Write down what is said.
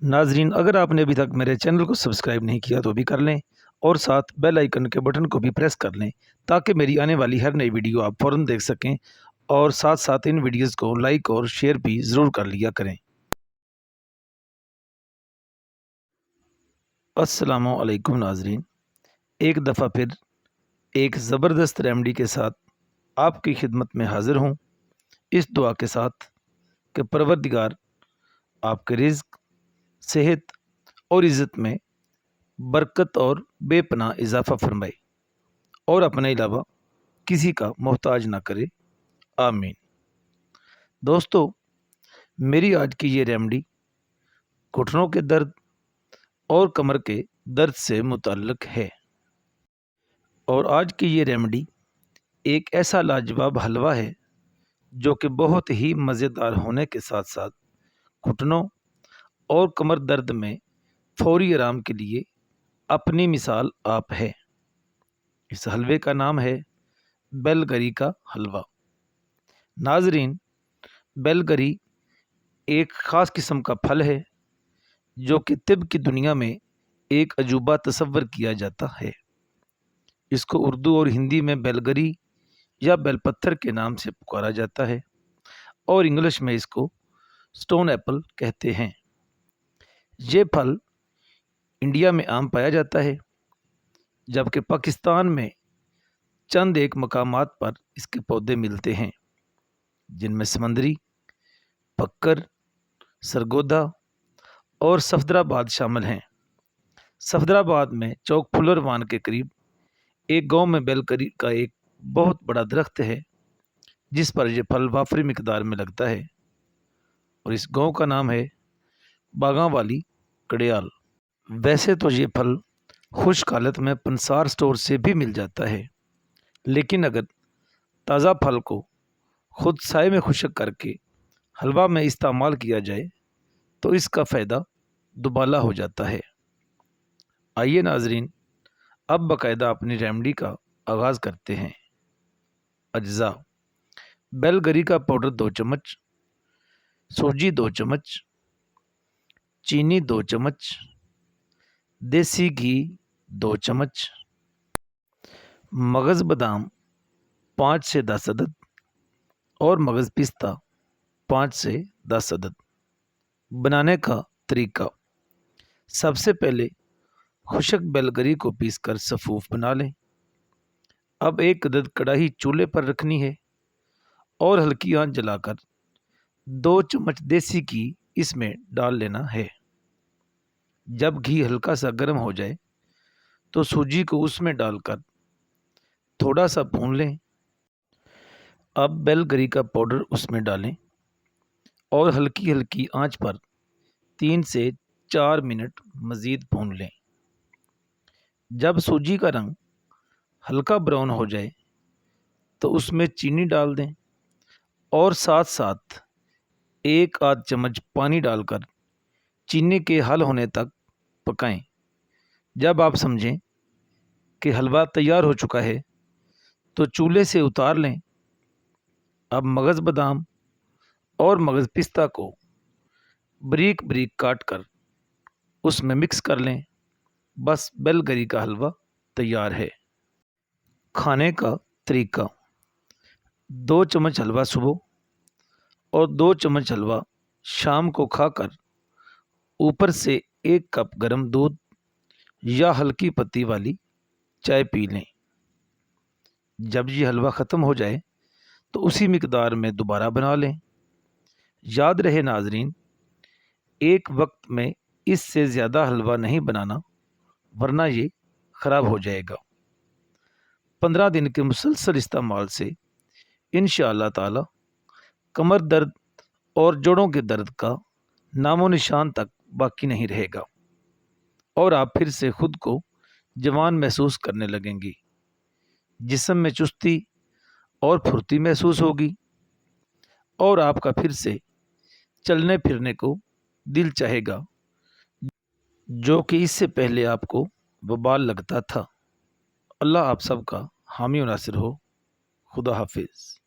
ناظرین، اگر آپ نے ابھی تک میرے چینل کو سبسکرائب نہیں کیا تو بھی کر لیں اور ساتھ بیل آئیکن کے بٹن کو بھی پریس کر لیں تاکہ میری آنے والی ہر نئی ویڈیو آپ فوراً دیکھ سکیں، اور ساتھ ساتھ ان ویڈیوز کو لائک اور شیئر بھی ضرور کر لیا کریں۔ السلام علیکم ناظرین، ایک دفعہ پھر ایک زبردست ریمیڈی کے ساتھ آپ کی خدمت میں حاضر ہوں، اس دعا کے ساتھ کہ پروردگار آپ کے رزق، صحت اور عزت میں برکت اور بے پناہ اضافہ فرمائے اور اپنے علاوہ کسی کا محتاج نہ کرے، آمین۔ دوستو، میری آج کی یہ ریمیڈی گھٹنوں کے درد اور کمر کے درد سے متعلق ہے، اور آج کی یہ ریمیڈی ایک ایسا لاجواب حلوہ ہے جو کہ بہت ہی مزیدار ہونے کے ساتھ ساتھ گھٹنوں اور کمر درد میں فوری آرام کے لیے اپنی مثال آپ ہے۔ اس حلوے کا نام ہے بیل گری کا حلوہ۔ ناظرین، بیل گری ایک خاص قسم کا پھل ہے جو کہ طب کی دنیا میں ایک عجوبہ تصور کیا جاتا ہے۔ اس کو اردو اور ہندی میں بیل گری یا بیل پتھر کے نام سے پکارا جاتا ہے، اور انگلش میں اس کو سٹون ایپل کہتے ہیں۔ یہ پھل انڈیا میں عام پایا جاتا ہے، جبکہ پاکستان میں چند ایک مقامات پر اس کے پودے ملتے ہیں، جن میں سمندری، پکر، سرگودا اور صفدرآباد شامل ہیں۔ صفدرآباد میں چوک پھلر وان کے قریب ایک گاؤں میں بیل گری کا ایک بہت بڑا درخت ہے جس پر یہ پھل وافر مقدار میں لگتا ہے، اور اس گاؤں کا نام ہے باغاں والی کڑیال۔ ویسے تو یہ پھل خشک حالت میں پنسار سٹور سے بھی مل جاتا ہے، لیکن اگر تازہ پھل کو خود سائے میں خشک کر کے حلوہ میں استعمال کیا جائے تو اس کا فائدہ دوبالا ہو جاتا ہے۔ آئیے ناظرین، اب باقاعدہ اپنی ریمیڈی کا آغاز کرتے ہیں۔ اجزاء: بیل گری کا پاؤڈر 2 چمچ، سوجی 2 چمچ، چینی 2 چمچ، دیسی گھی 2 چمچ، مغز بادام 5 سے 10 عدد اور مغز پستہ 5 سے 10 عدد۔ بنانے کا طریقہ: سب سے پہلے خشک بیل گری کو پیس کر سفوف بنا لیں۔ اب ایک عدد کڑاہی چولہے پر رکھنی ہے اور ہلکی آنچ جلا کر 2 چمچ دیسی گھی اس میں ڈال لینا ہے۔ جب گھی ہلکا سا گرم ہو جائے تو سوجی کو اس میں ڈال کر تھوڑا سا بھون لیں۔ اب بیل گری کا پاؤڈر اس میں ڈالیں اور ہلکی ہلکی آنچ پر 3 سے 4 منٹ مزید بھون لیں۔ جب سوجی کا رنگ ہلکا براؤن ہو جائے تو اس میں چینی ڈال دیں اور ساتھ ساتھ 1 آدھ چمچ پانی ڈال کر چینی کے حل ہونے تک پکائیں۔ جب آپ سمجھیں کہ حلوہ تیار ہو چکا ہے تو چولہے سے اتار لیں۔ اب مغز بادام اور مغز پستہ کو بریک بریک کاٹ کر اس میں مکس کر لیں۔ بس بیل گری کا حلوہ تیار ہے۔ کھانے کا طریقہ: 2 چمچ حلوہ صبح اور 2 چمچ حلوہ شام کو کھا کر اوپر سے 1 کپ گرم دودھ یا ہلکی پتی والی چائے پی لیں۔ جب یہ حلوہ ختم ہو جائے تو اسی مقدار میں دوبارہ بنا لیں۔ یاد رہے ناظرین، ایک وقت میں اس سے زیادہ حلوہ نہیں بنانا، ورنہ یہ خراب ہو جائے گا۔ 15 دن کے مسلسل استعمال سے انشاءاللہ تعالی کمر درد اور جوڑوں کے درد کا نام و نشان تک باقی نہیں رہے گا، اور آپ پھر سے خود کو جوان محسوس کرنے لگیں گی۔ جسم میں چستی اور پھرتی محسوس ہوگی، اور آپ کا پھر سے چلنے پھرنے کو دل چاہے گا، جو کہ اس سے پہلے آپ کو وبال لگتا تھا۔ اللہ آپ سب کا حامی و ناصر ہو۔ خدا حافظ۔